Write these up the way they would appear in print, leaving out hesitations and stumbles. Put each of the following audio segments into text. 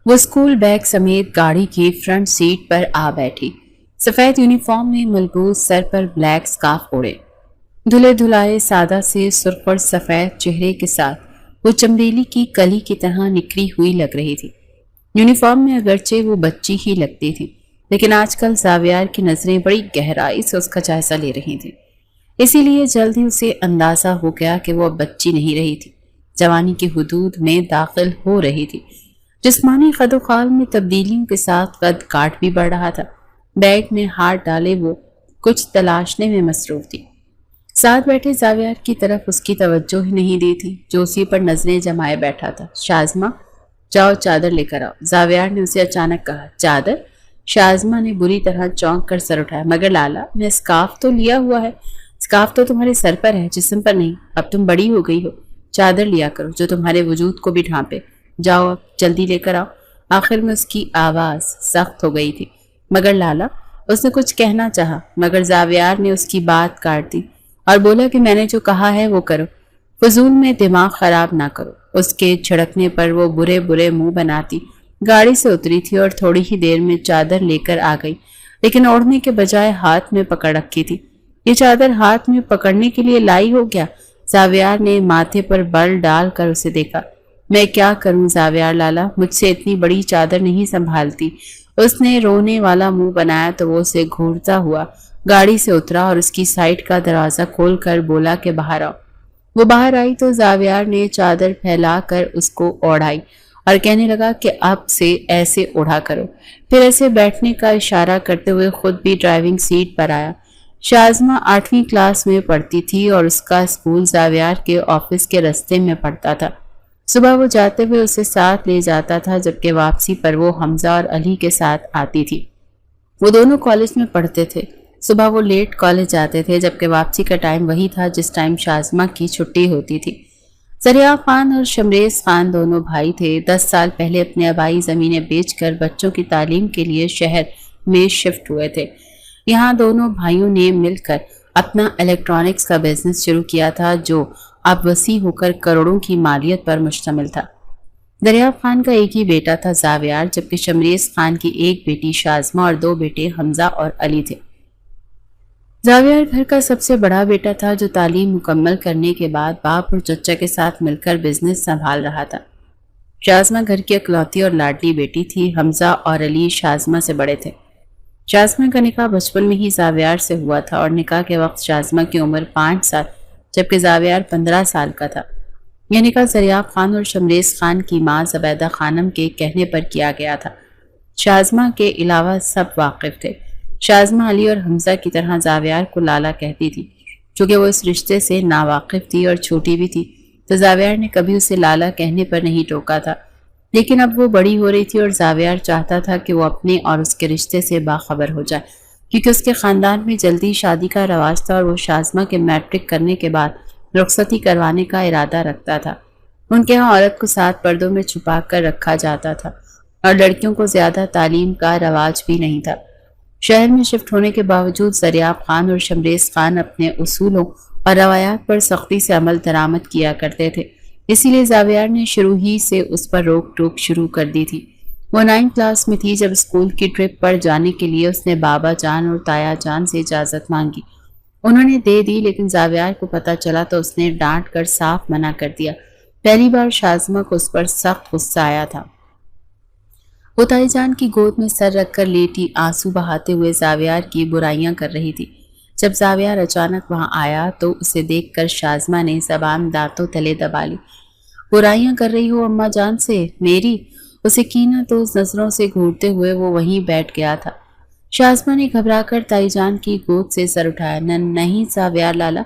وہ school bag سمیت گاڑی کی فرنٹ سیٹ پر آ بیٹھی، سفید یونیفارم میں ملبوس، سر پر بلیک سکارف اوڑھے، دھلے دھلائے سادہ سے سرخ اور سفید چہرے کے ساتھ وہ چمبیلی کی کلی کی طرح نکھری ہوئی لگ رہی تھی۔ یونیفارم میں اگرچہ وہ بچی ہی لگتی تھی، لیکن آج کل زاویار کی نظریں بڑی گہرائی سے اس کا جائزہ لے رہی تھیں، اسی لیے جلد ہی اسے اندازہ ہو گیا کہ وہ اب بچی نہیں رہی تھی، جوانی کی حدود میں داخل ہو رہی تھی۔ جسمانی قد و خال میں تبدیلیوں کے ساتھ قد کاٹ بھی بڑھ رہا تھا۔ بیگ میں ہاتھ ڈالے وہ کچھ تلاشنے میں مصروف تھی۔ ساتھ بیٹھے زاویار کی طرف اس کی توجہ ہی نہیں دی تھی، جو اسی پر نظریں جمائے بیٹھا تھا۔ شازمہ، جاؤ چادر لے کر آؤ، زاویار نے اسے اچانک کہا۔ چادر؟ شازمہ نے بری طرح چونک کر سر اٹھایا۔ مگر لالا، میں اسکارف تو لیا ہوا ہے۔ اسکارف تو تمہارے سر پر ہے، جسم پر نہیں۔ اب تم بڑی ہو گئی ہو، چادر لیا کرو جو تمہارے وجود کو بھی ڈھانپے۔ جاؤ اب جلدی لے کر آؤ۔ آخر میں اس کی آواز سخت ہو گئی تھی۔ مگر لالا، اس نے کچھ کہنا چاہا، مگر زاویار نے اس کی بات کاٹ دی اور بولا کہ میں نے جو کہا ہے وہ کرو، فضول میں دماغ خراب نہ کرو۔ اس کے چھڑکنے پر وہ برے برے منہ بناتی گاڑی سے اتری تھی اور تھوڑی ہی دیر میں چادر لے کر آ گئی، لیکن اوڑھنے کے بجائے ہاتھ میں پکڑ رکھی تھی۔ یہ چادر ہاتھ میں پکڑنے کے لیے لائی ہو کیا؟ زاویار نے ماتھے پر بل ڈال کر اسے دیکھا۔ میں کیا کروں زاویار لالا، مجھ سے اتنی بڑی چادر نہیں سنبھالتی۔ اس نے رونے والا منہ بنایا تو وہ اسے گھورتا ہوا گاڑی سے اترا اور اس کی سائیڈ کا دروازہ کھول کر بولا کہ باہر آؤ۔ وہ باہر آئی تو زاویار نے چادر پھیلا کر اس کو اوڑھائی اور کہنے لگا کہ اب سے ایسے اوڑھا کرو، پھر ایسے بیٹھنے کا اشارہ کرتے ہوئے خود بھی ڈرائیونگ سیٹ پر آیا۔ شازمہ 8ویں کلاس میں پڑھتی تھی اور اس کا اسکول زاویار کے آفس کے رستے میں پڑتا تھا۔ صبح وہ جاتے ہوئے اسے ساتھ لے جاتا تھا، جبکہ واپسی پر وہ حمزہ اور علی کے ساتھ آتی تھی۔ وہ دونوں کالج میں پڑھتے تھے۔ صبح وہ لیٹ کالج جاتے تھے، جبکہ واپسی کا ٹائم وہی تھا جس ٹائم شازمہ کی چھٹی ہوتی تھی۔ ذریعہ خان اور شمریز خان دونوں بھائی تھے۔ 10 سال پہلے اپنے آبائی زمینیں بیچ کر بچوں کی تعلیم کے لیے شہر میں شفٹ ہوئے تھے۔ یہاں دونوں بھائیوں نے مل کر اپنا الیکٹرانکس کا بزنس شروع کیا تھا، جو اب وسیع ہو کر کروڑوں کی مالیت پر مشتمل تھا۔ دریاب خان کا ایک ہی بیٹا تھا زاویار، جبکہ شمریز خان کی ایک بیٹی شازمہ اور 2 بیٹے حمزہ اور علی تھے۔ زاویار گھر کا سب سے بڑا بیٹا تھا، جو تعلیم مکمل کرنے کے بعد باپ اور چچا کے ساتھ مل کر بزنس سنبھال رہا تھا۔ شازمہ گھر کی اکلوتی اور لاڈلی بیٹی تھی۔ حمزہ اور علی شازمہ سے بڑے تھے۔ شازمہ کا نکاح بچپن میں ہی زاویار سے ہوا تھا اور نکاح کے وقت شازمہ کی عمر 5 سال جبکہ زاویار 15 سال کا تھا۔ یہ نکاح زریاب خان اور شمریز خان کی ماں زبیدہ خانم کے کہنے پر کیا گیا تھا۔ شازمہ کے علاوہ سب واقف تھے۔ شازمہ علی اور حمزہ کی طرح زاویار کو لالا کہتی تھی۔ چونکہ وہ اس رشتے سے ناواقف تھی اور چھوٹی بھی تھی، تو زاویار نے کبھی اسے لالا کہنے پر نہیں ٹوکا تھا۔ لیکن اب وہ بڑی ہو رہی تھی اور زاویار چاہتا تھا کہ وہ اپنے اور اس کے رشتے سے باخبر ہو جائے، کیونکہ اس کے خاندان میں جلدی شادی کا رواج تھا اور وہ شازمہ کے میٹرک کرنے کے بعد رخصتی کروانے کا ارادہ رکھتا تھا۔ ان کے ہاں عورت کو 7 پردوں میں چھپا کر رکھا جاتا تھا اور لڑکیوں کو زیادہ تعلیم کا رواج بھی نہیں تھا۔ شہر میں شفٹ ہونے کے باوجود زریاب خان اور شمریز خان اپنے اصولوں اور روایات پر سختی سے عمل درآمد کیا کرتے تھے، اسی لیے زاویار نے شروع ہی سے اس پر روک ٹوک شروع کر دی تھی۔ وہ 9 کلاس میں تھی جب اسکول کی ٹرپ پر جانے کے لیے اس نے بابا جان اور تایا جان سے اجازت مانگی۔ انہوں نے دے دی، لیکن زاویار کو پتہ چلا تو اس نے ڈانٹ کر صاف منع کر دیا۔ پہلی بار شازمہ کو اس پر سخت غصہ آیا تھا۔ وہ تائی جان کی گود میں سر رکھ کر لیٹی آنسو بہاتے ہوئے زاویار کی برائیاں کر رہی تھی۔ جب زاویار اچانک وہاں آیا تو اسے دیکھ کر شازمہ نے زبان دانتوں تلے دبا لی۔ برائیاں کر رہی ہو اماں جان سے؟ میری؟ اسے کینہ تو اس نظروں سے گھورتے ہوئے وہ وہیں بیٹھ گیا تھا۔ شازمہ نے گھبرا کر تائی جان کی گود سے سر اٹھایا۔ نہیں زاویار لالا،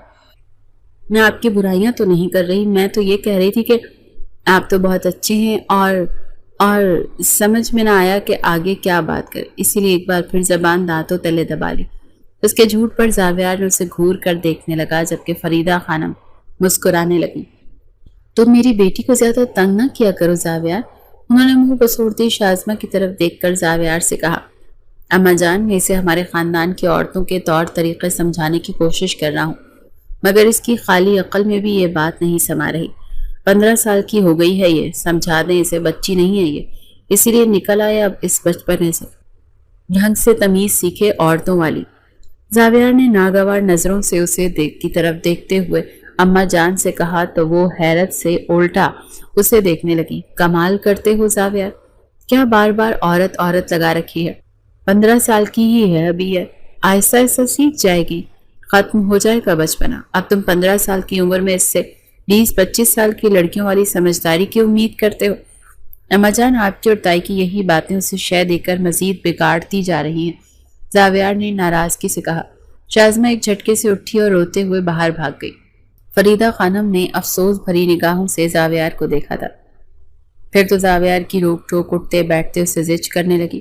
میں آپ کی برائیاں تو نہیں کر رہی، میں تو یہ کہہ رہی تھی کہ آپ تو بہت اچھے ہیں اور سمجھ میں نہ آیا کہ آگے کیا بات کرے، اسی لیے ایک بار پھر زبان دانتوں تلے دبا لی۔ اس کے جھوٹ پر زاویار نے اسے گھور کر دیکھنے لگا، جبکہ فریدہ خانم مسکرانے لگی۔ تم میری بیٹی کو زیادہ تنگ نہ کیا کرو زاویار، انہوں نے منہ بسوڑتی شازمہ کی طرف دیکھ کر زاویار سے کہا۔ اماں جان، میں اسے ہمارے خاندان کی عورتوں کے طور طریقے سمجھانے کی کوشش کر رہا ہوں، مگر اس کی خالی عقل میں بھی یہ بات نہیں سما رہی۔ 15 سال کی ہو گئی ہے، یہ سمجھا دیں اسے، بچی نہیں ہے یہ۔ اسی لیے نکل آئے اب اس بچپنے سے، ڈھنگ سے تمیز سیکھے عورتوں والی۔ زاویار نے ناگوار نظروں سے اسے کی طرف دیکھتے ہوئے اماں جان سے کہا تو وہ حیرت سے الٹا اسے دیکھنے لگی۔ کمال کرتے ہو زاویار، کیا بار بار عورت عورت لگا رکھی ہے؟ 15 سال کی ہی ہے ابھی، ہے آہستہ آہستہ سیکھ جائے گی، ختم ہو جائے گا بچپنا۔ اب تم 15 سال کی عمر میں اس سے 20-25 سال کی لڑکیوں والی سمجھداری کی امید کرتے ہو؟ اماں جان، آپ کی اور تائی کی یہی باتیں اسے شے دے کر مزید بگاڑتی جا رہی ہیں، زاویار نے ناراضگی سے کہا۔ شازمہ ایک جھٹکے سے اٹھی اور روتے ہوئے باہر بھاگ گئی۔ فریدہ خانم نے افسوس بھری نگاہوں سے زاویار کو دیکھا تھا، پھر تو زاویار کی روک ٹوک اٹھتے بیٹھتے اسے زج کرنے لگی۔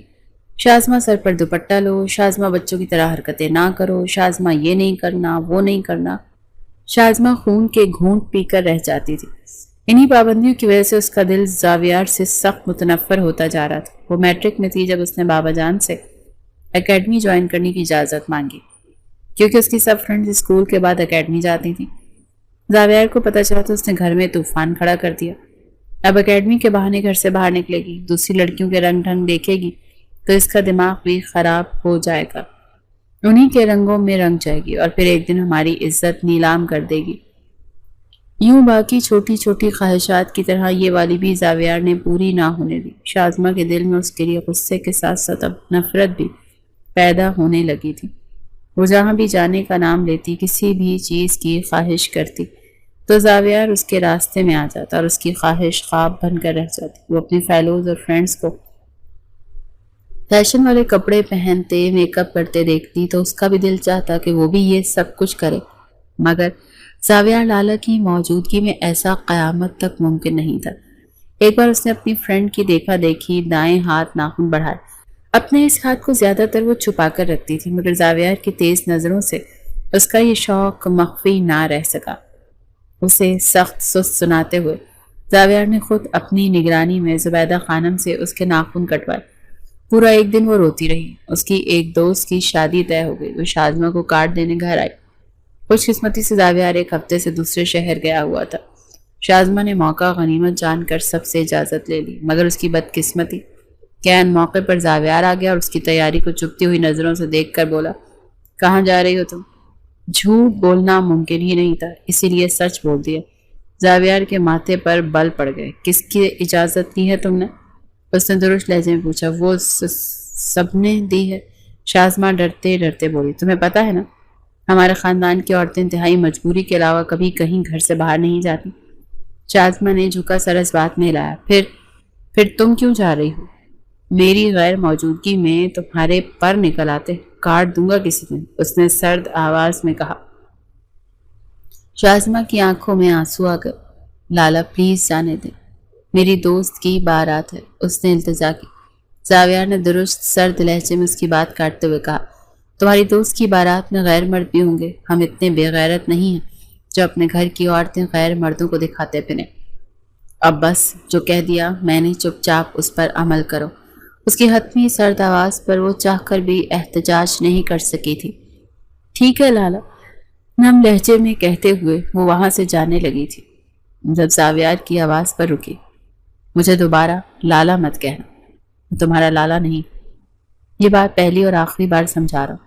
شازمہ سر پر دوپٹہ لو، شازمہ بچوں کی طرح حرکتیں نہ کرو، شازمہ یہ نہیں کرنا وہ نہیں کرنا۔ شازمہ خون کے گھونٹ پی کر رہ جاتی تھی۔ انہی پابندیوں کی وجہ سے اس کا دل زاویار سے سخت متنفر ہوتا جا رہا تھا۔ وہ میٹرک میں تھی جب اس نے بابا جان سے اکیڈمی جوائن کرنے کی اجازت مانگی، کیونکہ اس کی سب فرینڈز اسکول کے بعد اکیڈمی جاتی تھیں۔ زاویار کو پتہ چلا تو اس نے گھر میں طوفان کھڑا کر دیا۔ اب اکیڈمی کے بہانے گھر سے باہر نکلے گی، دوسری لڑکیوں کے رنگ ڈھنگ دیکھے گی تو اس کا دماغ بھی خراب ہو جائے گا، انہی کے رنگوں میں رنگ جائے گی اور پھر ایک دن ہماری عزت نیلام کر دے گی۔ یوں باقی چھوٹی چھوٹی خواہشات کی طرح یہ والی بھی زاویار نے پوری نہ ہونے دی۔ شازمہ کے دل میں اس کے لیے غصے کے ساتھ ساتھ اب نفرت بھی پیدا ہونے لگی تھی۔ وہ جہاں بھی جانے کا نام لیتی، کسی بھی چیز کی خواہش کرتی تو زاویار اس کے راستے میں آ جاتا اور اس کی خواہش خواب بن کر رہ جاتی۔ وہ اپنی فیلوز اور فرینڈز کو فیشن والے کپڑے پہنتے میک اپ کرتے دیکھتی تو اس کا بھی دل چاہتا کہ وہ بھی یہ سب کچھ کرے، مگر زاویار لالا کی موجودگی میں ایسا قیامت تک ممکن نہیں تھا۔ ایک بار اس نے اپنی فرینڈ کی دیکھا دیکھی دائیں ہاتھ ناخن بڑھائے، اپنے اس ہاتھ کو زیادہ تر وہ چھپا کر رکھتی تھی، مگر زاویار کی تیز نظروں سے اس کا یہ شوق مخفی نہ رہ سکا۔ اسے سخت سست سناتے ہوئے زاویار نے خود اپنی نگرانی میں زبیدہ خانم سے اس کے ناخن کٹوائے۔ پورا ایک دن وہ روتی رہی۔ اس کی ایک دوست کی شادی طے ہو گئی، وہ شازمہ کو کارڈ دینے گھر آئی۔ خوش قسمتی سے زاویار ایک ہفتے سے دوسرے شہر گیا ہوا تھا۔ شازمہ نے موقع غنیمت جان کر سب سے اجازت لے لی، مگر اس کی بدقسمتی کہ عین موقع پر زاویار آ گیا اور اس کی تیاری کو چپتی ہوئی نظروں سے دیکھ کر بولا، کہاں جا رہی ہو تم؟ جھوٹ بولنا ممکن ہی نہیں تھا، اسی لیے سچ بول دیا۔ زاویار کے ماتھے پر بل پڑ گئے۔ کس کی اجازت دی ہے تم نے؟ اس نے درست لہجے میں پوچھا۔ وہ سب نے دی ہے، شازمہ ڈرتے ڈرتے بولی۔ تمہیں پتہ ہے نا، ہمارے خاندان کی عورتیں انتہائی مجبوری کے علاوہ کبھی کہیں گھر سے باہر نہیں جاتی۔ شازمہ نے جھکا سر اس بات میں ہلایا۔ پھر تم کیوں جا رہی ہو؟ میری غیر موجودگی میں تمہارے پر نکل آتے، کاٹ دوں گا کسی دن، اس نے سرد آواز میں کہا۔ شازمہ کی آنکھوں میں آنسو آ گئے۔ لالا پلیز جانے دیں، میری دوست کی بارات ہے، اس نے التجا کی۔ زاویار نے درست سرد لہجے میں اس کی بات کاٹتے ہوئے کہا، تمہاری دوست کی بارات میں غیر مرد بھی ہوں گے، ہم اتنے بے غیرت نہیں ہیں جو اپنے گھر کی عورتیں غیر مردوں کو دکھاتے پھریں۔ اب بس جو کہہ دیا میں نے، چپ چاپ اس پر عمل کرو۔ اس کی حتمی سرد آواز پر وہ چاہ کر بھی احتجاج نہیں کر سکی تھی۔ ٹھیک ہے لالا، نم لہجے میں کہتے ہوئے وہ وہاں سے جانے لگی تھی جب زاویار کی آواز پر رکی۔ مجھے دوبارہ لالا مت کہنا، میں تمہارا لالا نہیں، یہ بات پہلی اور آخری بار سمجھا رہا ہوں۔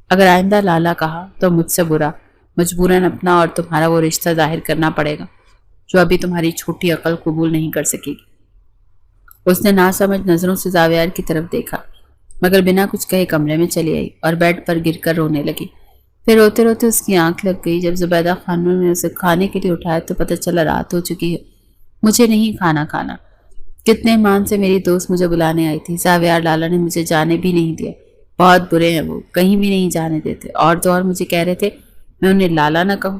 اگر آئندہ لالا کہا تو مجھ سے برا، مجبوراً اپنا اور تمہارا وہ رشتہ ظاہر کرنا پڑے گا جو ابھی تمہاری چھوٹی عقل قبول نہیں کر سکے گی۔ اس نے ناسمجھ نظروں سے زاویار کی طرف دیکھا، مگر بنا کچھ کہے کمرے میں چلی آئی اور بیڈ پر گر کر رونے لگی۔ پھر روتے روتے اس کی آنکھ لگ گئی۔ جب زبیدہ خانم نے اسے کھانے کے لیے اٹھایا تو پتہ چلا رات ہو چکی ہے۔ مجھے نہیں کھانا کھانا، کتنے مان سے میری دوست مجھے بلانے آئی تھی، زاویار لالا نے مجھے جانے بھی نہیں دیا، بہت برے ہیں وہ، کہیں بھی نہیں جانے دیتے، اور تو اور مجھے کہہ رہے تھے میں انہیں لالا نہ کہوں۔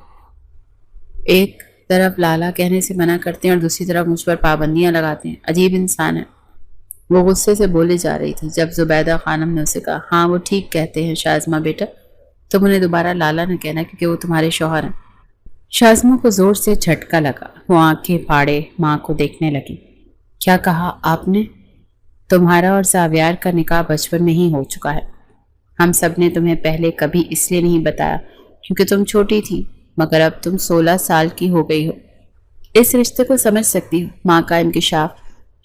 ایک طرف لالا کہنے سے منع کرتے ہیں اور دوسری طرف مجھ پر پابندیاں لگاتے ہیں، عجیب انسان ہے۔ وہ غصے سے بولے جا رہی تھی جب زبیدہ خانم نے اسے کہا، ہاں وہ ٹھیک کہتے ہیں شازمہ بیٹا، تم انہیں دوبارہ لالا نہ کہنا کیونکہ وہ تمہارے شوہر ہیں۔ شازمہ کو زور سے جھٹکا لگا، وہ آنکھیں پھاڑے ماں کو دیکھنے لگی۔ کیا کہا آپ نے؟ تمہارا اور زاویار کا نکاح بچپن میں ہی ہو چکا ہے، ہم سب نے تمہیں پہلے کبھی اس لیے نہیں بتایا کیونکہ تم چھوٹی تھی، مگر اب تم 16 سال کی ہو گئی ہو، اس رشتے کو سمجھ سکتی ہو۔ ماں کا انکشاف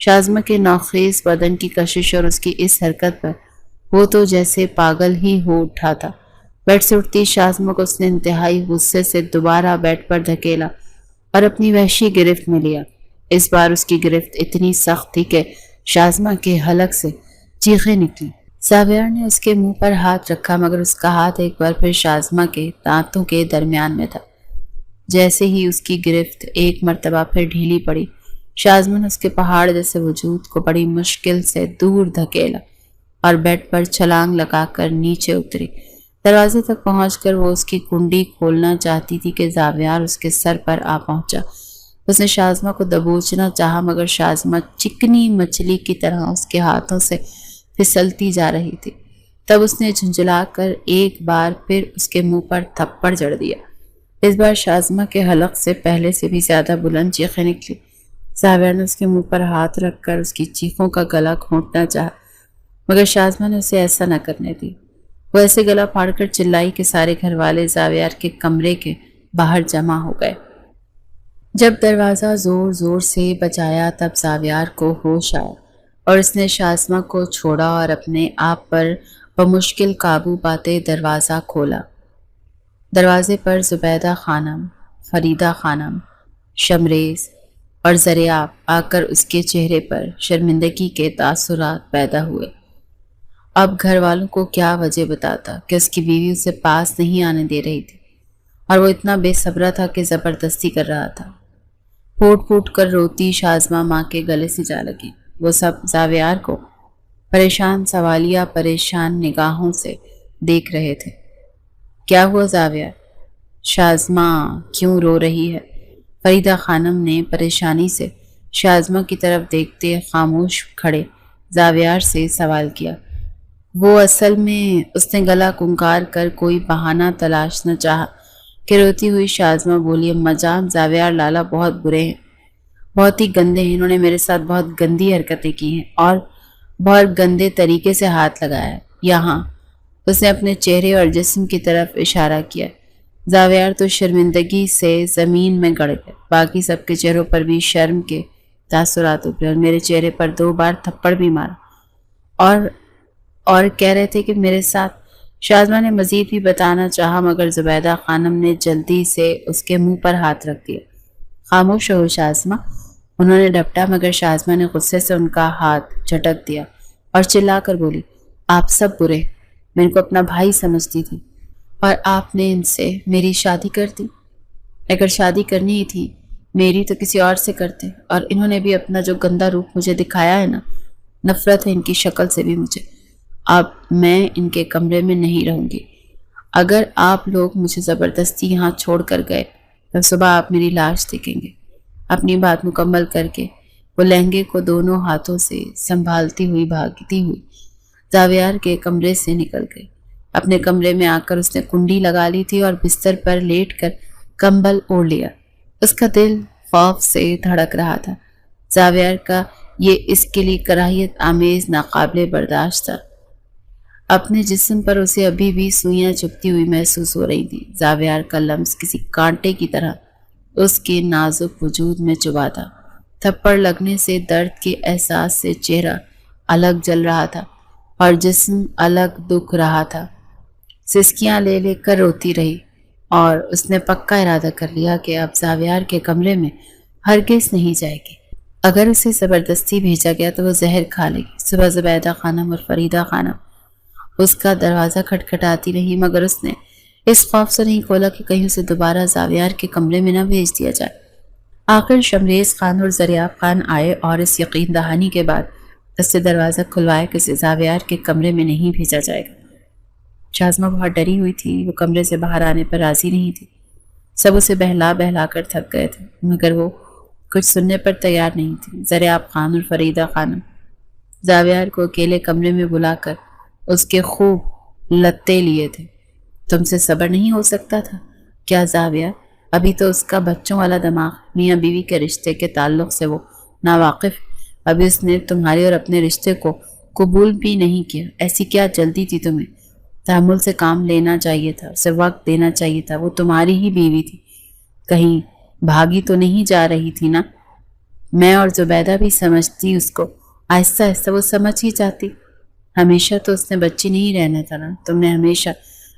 شازمہ کے ناخیز بدن کی کشش اور اس کی اس حرکت پر وہ تو جیسے پاگل ہی ہو اٹھا تھا۔ بیڈ سے اٹھتی شازمہ کو اس نے انتہائی غصے سے دوبارہ بیڈ پر دھکیلا اور اپنی وحشی گرفت میں لیا۔ اس بار اس کی گرفت اتنی سخت تھی کہ شازمہ کے حلق سے چیخیں نکلی۔ زاویار نے اس کے منہ پر ہاتھ رکھا مگر اس کا ہاتھ ایک بار پھر شازمہ کے دانتوں کے درمیان میں تھا۔ جیسے ہی اس کی گرفت ایک مرتبہ پھر ڈھیلی پڑی، شازمہ نے اس کے پہاڑ جیسے وجود کو بڑی مشکل سے دور دھکیلا اور بیڈ پر چھلانگ لگا کر نیچے اتری۔ دروازے تک پہنچ کر وہ اس کی کنڈی کھولنا چاہتی تھی کہ زاویار اس کے سر پر آ پہنچا۔ اس نے شازمہ کو دبوچنا چاہا مگر شازمہ چکنی مچھلی کی طرح اس کے ہاتھوں سے پھسلتی جا رہی تھی۔ تب اس نے جھنجھلا کر ایک بار پھر اس کے منہ پر تھپڑ جڑ دیا۔ اس بار شازمہ کے حلق سے پہلے سے بھی زیادہ بلند چیخیں نکلی۔ زاویار نے اس کے منہ پر ہاتھ رکھ کر اس کی چیخوں کا گلا گھونٹنا چاہا مگر شازمہ نے اسے ایسا نہ کرنے دی۔ وہ ایسے گلا پھاڑ کر چلائی کہ سارے گھر والے زاویار کے کمرے کے باہر جمع ہو گئے۔ جب دروازہ زور زور سے بجایا تب زاویار کو ہوش آیا اور اس نے شازمہ کو چھوڑا اور اپنے آپ پر بمشکل قابو پاتے دروازہ کھولا۔ دروازے پر زبیدہ خانم، فریدہ خانم، شمریز اور زریاب آ کر اس کے چہرے پر شرمندگی کے تاثرات پیدا ہوئے۔ اب گھر والوں کو کیا وجہ بتاتا کہ اس کی بیوی اسے پاس نہیں آنے دے رہی تھی اور وہ اتنا بے صبرا تھا کہ زبردستی کر رہا تھا۔ پھوٹ پھوٹ کر روتی شازمہ ماں کے گلے سے جا لگی۔ وہ سب زاویار کو پریشان سوالیہ پریشان نگاہوں سے دیکھ رہے تھے۔ کیا ہوا زاویار؟ شازمہ کیوں رو رہی ہے؟ فریدہ خانم نے پریشانی سے شازمہ کی طرف دیکھتے خاموش کھڑے زاویار سے سوال کیا۔ وہ اصل میں اس نے گلا کنکار کر کوئی بہانہ تلاش نہ چاہا کہ روتی ہوئی شازمہ بولی، اماں جان زاویار لالا بہت برے ہیں، بہت ہی گندے ہیں، انہوں نے میرے ساتھ بہت گندی حرکتیں کی ہیں اور بہت گندے طریقے سے ہاتھ لگایا ہے۔ یہاں اس نے اپنے چہرے اور جسم کی طرف اشارہ کیا۔ زاویار تو شرمندگی سے زمین میں گڑ گئے۔ باقی سب کے چہروں پر بھی شرم کے تاثرات ابھرے اور میرے چہرے پر 2 بار تھپڑ بھی مارا اور کہہ رہے تھے کہ میرے ساتھ۔ شازمہ نے مزید بھی بتانا چاہا مگر زبیدہ خانم نے جلدی سے اس کے منہ پر ہاتھ رکھ دیا۔ خاموش رہو شازمہ، انہوں نے ڈپٹا مگر شازمہ نے غصے سے ان کا ہاتھ جھٹک دیا اور چلا کر بولی، آپ سب برے، میں ان کو اپنا بھائی سمجھتی تھی اور آپ نے ان سے میری شادی کر دی۔ اگر شادی کرنی ہی تھی میری تو کسی اور سے کرتے، اور انہوں نے بھی اپنا جو گندا روپ مجھے دکھایا ہے نا، نفرت ہے ان کی شکل سے بھی مجھے۔ اب میں ان کے کمرے میں نہیں رہوں گی۔ اگر آپ لوگ مجھے زبردستی یہاں چھوڑ کر گئے تو صبح آپ میری لاش دیکھیں گے۔ اپنی بات مکمل کر کے وہ لہنگے کو دونوں ہاتھوں سے سنبھالتی ہوئی بھاگتی ہوئی زاویار کے کمرے سے نکل گئی۔ اپنے کمرے میں آ کر اس نے کنڈی لگا لی تھی اور بستر پر لیٹ کر کمبل اوڑھ لیا۔ اس کا دل خوف سے دھڑک رہا تھا۔ زاویار کا یہ اس کے لیے کراہیت آمیز ناقابل برداشت تھا۔ اپنے جسم پر اسے ابھی بھی سوئیاں چبھتی ہوئی محسوس ہو رہی تھی۔ زاویار کا لمس کسی کانٹے کی طرح اس کے نازک وجود میں چبھا تھا۔ تھپڑ لگنے سے درد کے احساس سے چہرہ الگ جل رہا تھا اور جسم الگ دکھ رہا تھا۔ سسکیاں لے لے کر روتی رہی اور اس نے پکا ارادہ کر لیا کہ اب زاویار کے کمرے میں ہرگز نہیں جائے گی۔ اگر اسے زبردستی بھیجا گیا تو وہ زہر کھا لے گی۔ صبح زبیدہ خانم اور فریدہ خانم اس کا دروازہ کھٹکھٹاتی رہی مگر اس نے اس خوف سے نہیں کھولا کہ کہیں اسے دوبارہ زاویار کے کمرے میں نہ بھیج دیا جائے۔ آخر شمریز خان اور زریاب خان آئے اور اس یقین دہانی کے بعد اس سے دروازہ کھلوایا کہ اسے زاویار کے کمرے میں نہیں بھیجا جائے گا۔ شازمہ بہت ڈری ہوئی تھی، وہ کمرے سے باہر آنے پر راضی نہیں تھی۔ سب اسے بہلا بہلا کر تھک گئے تھے مگر وہ کچھ سننے پر تیار نہیں تھی۔ زریاب خان اور فریدہ خانم زاویار کو اکیلے کمرے میں بلا کر اس کے خوب لتے لیے تھے۔ تم سے صبر نہیں ہو سکتا تھا کیا زاویار؟ ابھی تو اس کا بچوں والا دماغ، میاں بیوی کے رشتے کے تعلق سے وہ ناواقف، ابھی اس نے تمہارے اور اپنے رشتے کو قبول بھی نہیں کیا۔ ایسی کیا جلدی تھی تمہیں؟ تحمل سے کام لینا چاہیے تھا، اسے وقت دینا چاہیے تھا۔ وہ تمہاری ہی بیوی تھی، کہیں بھاگی تو نہیں جا رہی تھی نا؟ میں اور زبیدہ بھی سمجھتی اس کو، آہستہ آہستہ وہ سمجھ ہی جاتی۔ ہمیشہ تو اس نے بچی نہیں رہنا تھا نا، تم نے ہمیشہ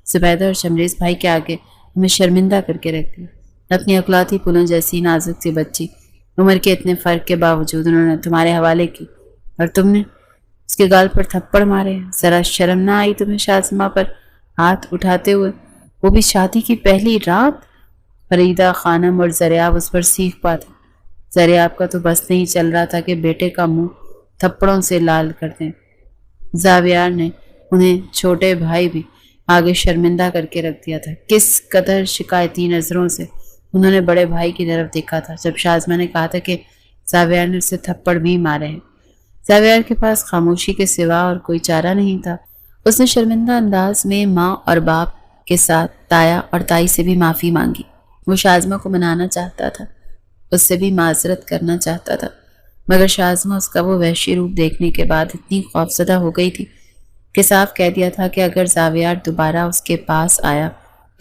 زبیدہ اور شمریز بھائی کے آگے ہمیں شرمندہ کر کے رکھ دیا۔ اپنی اکلوتی پھولوں جیسی نازک سی بچی عمر کے اتنے فرق کے باوجود انہوں نے تمہارے حوالے کی، اور تم نے اس کے گال پر تھپڑ مارے۔ ذرا شرم نہ آئی تمہیں شازمہ پر ہاتھ اٹھاتے ہوئے، وہ بھی شادی کی پہلی رات؟ فریدہ خانم اور زریاب اس پر سیکھ پاتے۔ زریاب کا تو بس نہیں چل رہا تھا کہ بیٹے کا منہ تھپڑوں سے لال کر دیں۔ زاویار نے انہیں چھوٹے بھائی بھی آگے شرمندہ کر کے رکھ دیا تھا۔ کس قدر شکایتی نظروں سے انہوں نے بڑے بھائی کی طرف دیکھا تھا جب شازمہ نے کہا تھا کہ زاویار نے اسے تھپڑ بھی مارے ہیں۔ زاویار کے پاس خاموشی کے سوا اور کوئی چارہ نہیں تھا۔ اس نے شرمندہ انداز میں ماں اور باپ کے ساتھ تایا اور تائی سے بھی معافی مانگی۔ وہ شازمہ کو منانا چاہتا تھا، اس سے بھی معذرت کرنا چاہتا تھا، مگر شازمہ اس کا وہ وحشی روپ دیکھنے کے بعد اتنی خوفزدہ ہو گئی تھی کہ صاف کہہ دیا تھا کہ اگر زاویار دوبارہ اس کے پاس آیا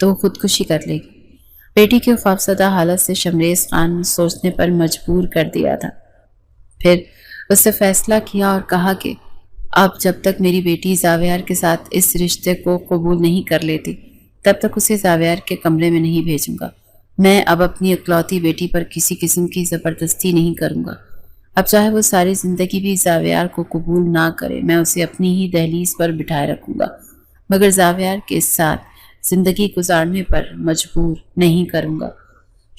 تو وہ خودکشی کر لے گی۔ بیٹی کی خوفزدہ حالت سے شمریز خان نے سوچنے پر مجبور کر دیا تھا۔ پھر اس سے فیصلہ کیا اور کہا کہ اب جب تک میری بیٹی زاویار کے ساتھ اس رشتے کو قبول نہیں کر لیتی تب تک اسے زاویار کے کمرے میں نہیں بھیجوں گا۔ میں اب اپنی اکلوتی بیٹی پر کسی قسم کی زبردستی نہیں کروں گا۔ اب چاہے وہ ساری زندگی بھی زاویار کو قبول نہ کرے، میں اسے اپنی ہی دہلیز پر بٹھائے رکھوں گا، مگر زاویار کے ساتھ زندگی گزارنے پر مجبور نہیں کروں گا۔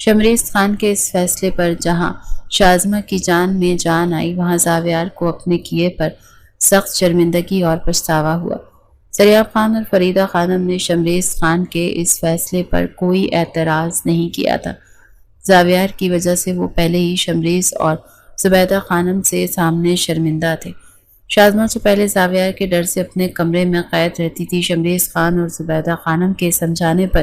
شمریز خان کے اس فیصلے پر جہاں شازمہ کی جان میں جان آئی، وہاں زاویار کو اپنے کیے پر سخت شرمندگی اور پچھتاوا ہوا۔ زریاب خان اور فریدہ خانم نے شمریز خان کے اس فیصلے پر کوئی اعتراض نہیں کیا تھا۔ زاویار کی وجہ سے وہ پہلے ہی شمریز اور زبیدہ خانم سے سامنے شرمندہ تھے۔ شازمہ سے پہلے زاویار کے ڈر سے اپنے کمرے میں قید رہتی تھی، شمریز خان اور زبیدہ خانم کے سمجھانے پر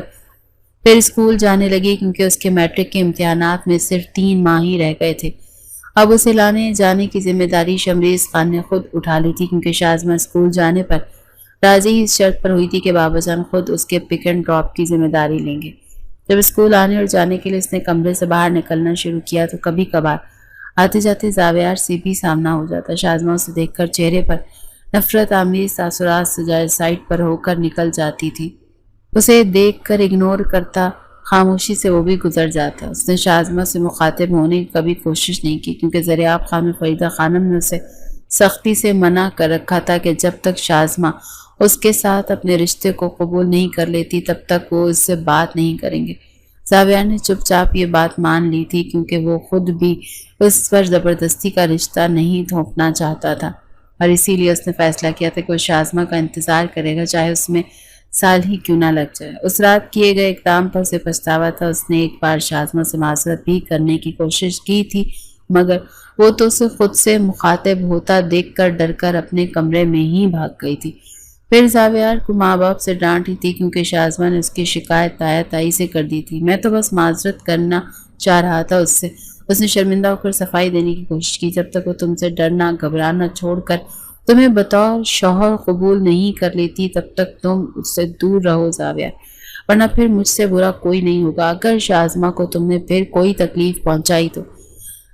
پھر اسکول جانے لگی کیونکہ اس کے میٹرک کے امتحانات میں صرف 3 ماہ ہی رہ گئے تھے۔ اب اسے لانے جانے کی ذمہ داری شمریز خان نے خود اٹھا لی تھی کیونکہ شازمہ اسکول جانے پر راضی اس شرط پر ہوئی تھی کہ بابا جان خود اس کے پک اینڈ ڈراپ کی ذمہ داری لیں گے۔ جب اسکول آنے اور جانے کے لیے اس نے کمرے سے باہر نکلنا شروع کیا تو کبھی کبھار آتے جاتے زاویار سے بھی سامنا ہو جاتا۔ شازمہ اسے دیکھ کر چہرے پر نفرت آمیز تاثرات سجائے سائڈ پر ہو کر نکل جاتی تھی۔ اسے دیکھ کر اگنور کرتا، خاموشی سے وہ بھی گزر جاتا۔ اس نے شازمہ سے مخاطب ہونے کی کبھی کوشش نہیں کی کیونکہ زریاب خان اور فریدہ خانم نے اسے سختی سے منع کر رکھا تھا کہ جب تک شازمہ اس کے ساتھ اپنے رشتے کو قبول نہیں کر لیتی تب تک وہ اس سے بات نہیں کریں گے۔ زاویار نے چپ چاپ یہ بات مان لی تھی کیونکہ وہ خود بھی اس پر زبردستی کا رشتہ نہیں تھوپنا چاہتا تھا، اور اسی لیے اس نے فیصلہ کیا تھا کہ وہ شازمہ کا انتظار کرے گا چاہے اس میں سال ہی کیوں نہ لگ جائے۔ اس رات کیے گئے اقدام پر اسے پچھتاوا تھا۔ اس نے ایک بار شازمہ سے معذرت بھی کرنے کی کوشش کی تھی مگر وہ تو اسے خود سے مخاطب ہوتا دیکھ کر ڈر کر اپنے کمرے میں ہی بھاگ گئی تھی۔ پھر زاویار کو ماں باپ سے ڈانٹی تھی کیونکہ شازمہ نے اس کی شکایت تایا تائی سے کر دی تھی۔ میں تو بس معذرت کرنا چاہ رہا تھا اس سے۔ اس نے شرمندہ ہو کر صفائی دینے کی کوشش کی۔ جب تک وہ تم سے ڈرنا گھبرانا چھوڑ کر تمہیں بطور شوہر قبول نہیں کر لیتی تب تک تم اس سے دور رہو زاویار، ورنہ پھر مجھ سے برا کوئی نہیں ہوگا اگر شازمہ کو تم نے پھر کوئی تکلیف پہنچائی تو۔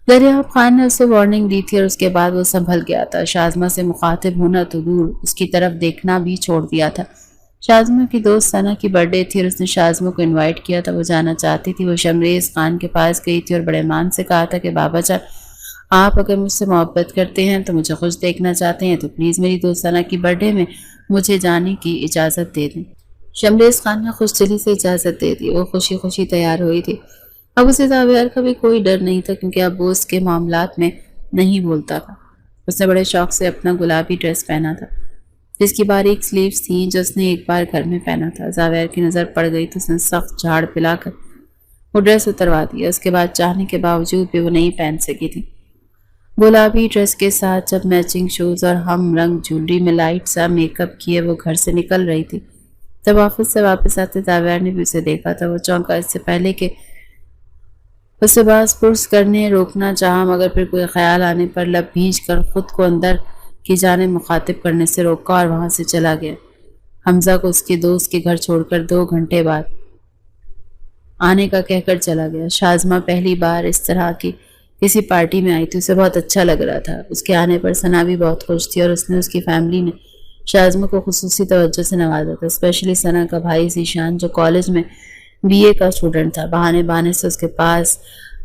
زریاب خان نے اسے وارننگ دی تھی اور اس کے بعد وہ سنبھل گیا تھا۔ شازمہ سے مخاطب ہونا تو دور، اس کی طرف دیکھنا بھی چھوڑ دیا تھا۔ شازمہ کی دوست ثنا کی برتھ ڈے تھی اور اس نے شازمہ کو انوائٹ کیا تھا۔ وہ جانا چاہتی تھی۔ وہ شمریز خان کے پاس گئی تھی اور بڑے مان سے کہا تھا کہ بابا جان آپ اگر مجھ سے محبت کرتے ہیں تو مجھے خوش دیکھنا چاہتے ہیں تو پلیز میری دوست ثنا کی برتھ ڈے میں مجھے جانے کی اجازت دے دیں۔ شمریز خان نے خوش دلی سے اجازت دے دی۔ وہ خوشی خوشی تیار ہوئی تھی۔ اب اسے زاویار کا بھی کوئی ڈر نہیں تھا کیونکہ اب وہ اس کے معاملات میں نہیں بولتا تھا۔ اس نے بڑے شوق سے اپنا گلابی ڈریس پہنا تھا جس کی باریک سلیوز تھیں جو اس نے ایک بار گھر میں پہنا تھا۔ زاویار کی نظر پڑ گئی تو اس نے سخت جھاڑ پلا کر وہ ڈریس اتروا دیا۔ اس کے بعد چاہنے کے باوجود بھی وہ نہیں پہن سکی تھی۔ گلابی ڈریس کے ساتھ جب میچنگ شوز اور ہم رنگ جولری میں لائٹ سا میک اپ کیے وہ گھر سے نکل رہی تھی، جب آفس سے واپس آتے زاویار نے بھی اسے دیکھا تھا۔ وہ چونکا، اس سے پہلے کہ اسے باز پرس کرنے روکنا چاہا مگر پھر کوئی خیال آنے پر لب بھینچ کر خود کو اندر کی جانب مخاطب کرنے سے روکا اور وہاں سے چلا گیا۔ حمزہ کو اس کے دوست کے گھر چھوڑ کر 2 گھنٹے بعد آنے کا کہہ کر چلا گیا۔ شازمہ پہلی بار اس طرح کی کسی پارٹی میں آئی تھی، اسے بہت اچھا لگ رہا تھا۔ اس کے آنے پر ثنا بھی بہت خوش تھی اور اس کی فیملی نے شازمہ کو خصوصی توجہ سے نوازا تھا، اسپیشلی ثنا کا بھائی ذیشان جو کالج میں BA کا اسٹوڈنٹ تھا۔ بہانے بہانے سے اس کے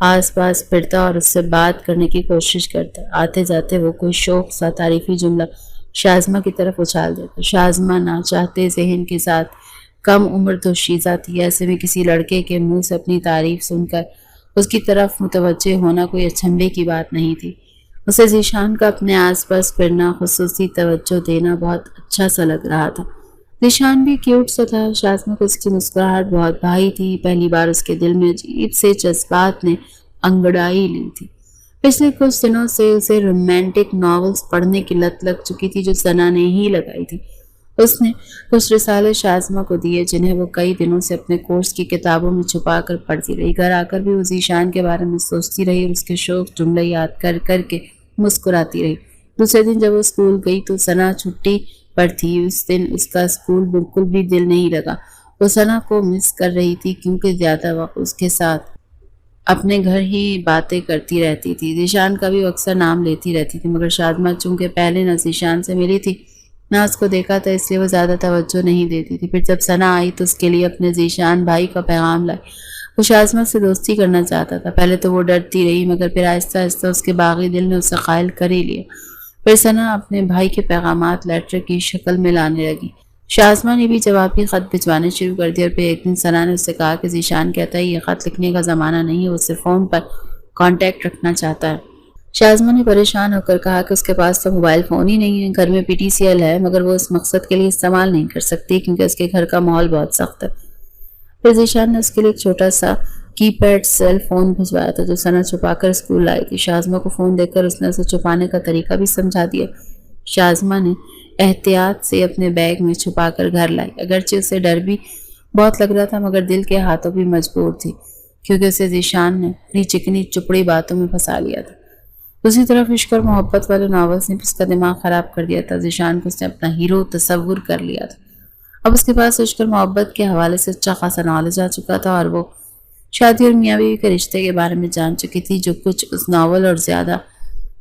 آس پاس پھرتا اور اس سے بات کرنے کی کوشش کرتا۔ آتے جاتے وہ کوئی شوق سا تعریفی جملہ شازمہ کی طرف اچھال دیتا۔ شازمہ نہ چاہتے ذہن کے ساتھ کم عمر دوشیزہ تھی، ایسے میں کسی لڑکے کے منہ سے اپنی تعریف سن کر اس کی طرف متوجہ ہونا کوئی اچنبھے کی بات نہیں تھی۔ اسے ذیشان کا اپنے آس پاس پھرنا، خصوصی توجہ دینا بہت اچھا سا لگ رہا تھا۔ ذیشان بھی کیوٹ سا تھا، شازمہ کو اس کی مسکراہٹ بہت بھائی تھی۔ پہلی بار اس کے دل میں عجیب سے جذبات نے انگڑائی لی تھی۔ پچھلے کچھ دنوں سے اسے رومانٹک ناولز پڑھنے کی لت لگ چکی تھی جو ثنا نے ہی لگائی تھی۔ اس نے کچھ رسالے شازمہ کو دیے جنہیں وہ کئی دنوں سے اپنے کورس کی کتابوں میں چھپا کر پڑھتی رہی۔ گھر آ کر بھی وہ ذیشان کے بارے میں سوچتی رہی اور اس کے شوق جملے یاد کر کر کے مسکراتی رہی۔ دوسرے دن جب وہ اسکول گئی تو ثنا چھٹی پر تھی۔ اس دن اس کا اسکول بالکل بھی دل نہیں لگا۔ وہ ثنا کو مس کر رہی تھی کیونکہ زیادہ وقت اس کے ساتھ اپنے گھر ہی باتیں کرتی رہتی تھی۔ ذیشان کا بھی اکثر نام لیتی رہتی تھی، مگر شازمہ چونکہ پہلے نہ ذیشان سے ملی تھی نہ اس کو دیکھا تھا، اس لیے وہ زیادہ توجہ نہیں دیتی تھی۔ پھر جب ثنا آئی تو اس کے لیے اپنے ذیشان بھائی کا پیغام لائی۔ وہ شازمہ سے دوستی کرنا چاہتا تھا۔ پہلے تو وہ ڈرتی رہی، مگر پھر آہستہ آہستہ اس کے باغی دل نے اسے قائل کر ہی لیا۔ پھر ثنا اپنے بھائی کے پیغامات لیٹر کی شکل میں لانے لگی۔ شازمہ نے بھی جوابی خط بھجوانے شروع کر دیا اور پھر ایک دن ثنا نے اس سے کہا کہ ذیشان کہتا ہے یہ خط لکھنے کا زمانہ نہیں ہے، وہ صرف فون پر کانٹیکٹ رکھنا چاہتا ہے۔ شازمہ نے پریشان ہو کر کہا کہ اس کے پاس تو موبائل فون ہی نہیں ہے، گھر میں PTCL ہے مگر وہ اس مقصد کے لیے استعمال نہیں کر سکتی کیونکہ اس کے گھر کا ماحول بہت سخت ہے۔ پھر ذیشان نے اس کے لیے ایک چھوٹا سا کی پیڈ سیل فون بھجوایا تھا جو ثنا چھپا کر اسکول لائی تھی۔ شازمہ کو فون دے کر اس نے اسے چھپانے کا طریقہ بھی سمجھا دیا۔ شازمہ نے احتیاط سے اپنے بیگ میں چھپا کر گھر لائی، اگرچہ اسے ڈر بھی بہت لگ رہا تھا مگر دل کے ہاتھوں بھی مجبور تھی کیونکہ اسے ذیشان نے اپنی چکنی چپڑی باتوں میں پھنسا لیا تھا۔ دوسری طرف عشق اور محبت والے ناولز نے اس کا دماغ خراب کر دیا تھا۔ ذیشان کو اس نے اپنا ہیرو تصور کر لیا تھا۔ اب اس کے پاس عشق اور محبت کے حوالے سے اچھا خاصا نالج آ چکا تھا اور وہ شادی اور میاں بیوی کے رشتے کے بارے میں جان چکی تھی جو کچھ اس ناول اور زیادہ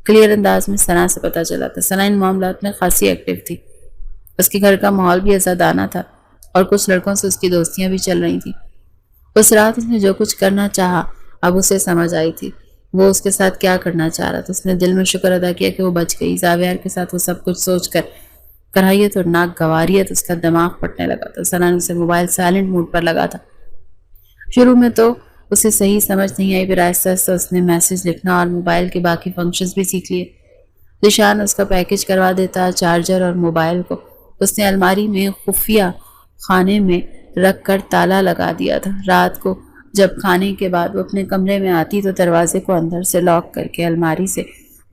کلیئر انداز میں ثنا سے پتہ چلا تھا۔ ثنا ان معاملات میں خاصی ایکٹیو تھی۔ اس کے گھر کا ماحول بھی آزادانہ تھا اور کچھ لڑکوں سے اس کی دوستیاں بھی چل رہی تھیں۔ اس رات اس نے جو کچھ کرنا چاہا اب اسے سمجھ آئی تھی وہ اس کے ساتھ کیا کرنا چاہ رہا تھا۔ اس نے دل میں شکر ادا کیا کہ وہ بچ گئی۔ زاویار کے ساتھ وہ سب کچھ سوچ کر کراہیت اور ناک گواریت اس کا دماغ پھٹنے لگا تھا۔ ثنا نے اسے موبائل سائلنٹ موڈ پر لگا تھا۔ شروع میں تو اسے صحیح سمجھ نہیں آئی، پھر آہستہ آہستہ اس نے میسج لکھنا اور موبائل کے باقی فنکشنز بھی سیکھ لیے۔ ذیشان اس کا پیکج کروا دیتا۔ چارجر اور موبائل کو اس نے الماری میں خفیہ خانے میں رکھ کر تالا لگا دیا تھا۔ رات کو جب کھانے کے بعد وہ اپنے کمرے میں آتی تو دروازے کو اندر سے لاک کر کے الماری سے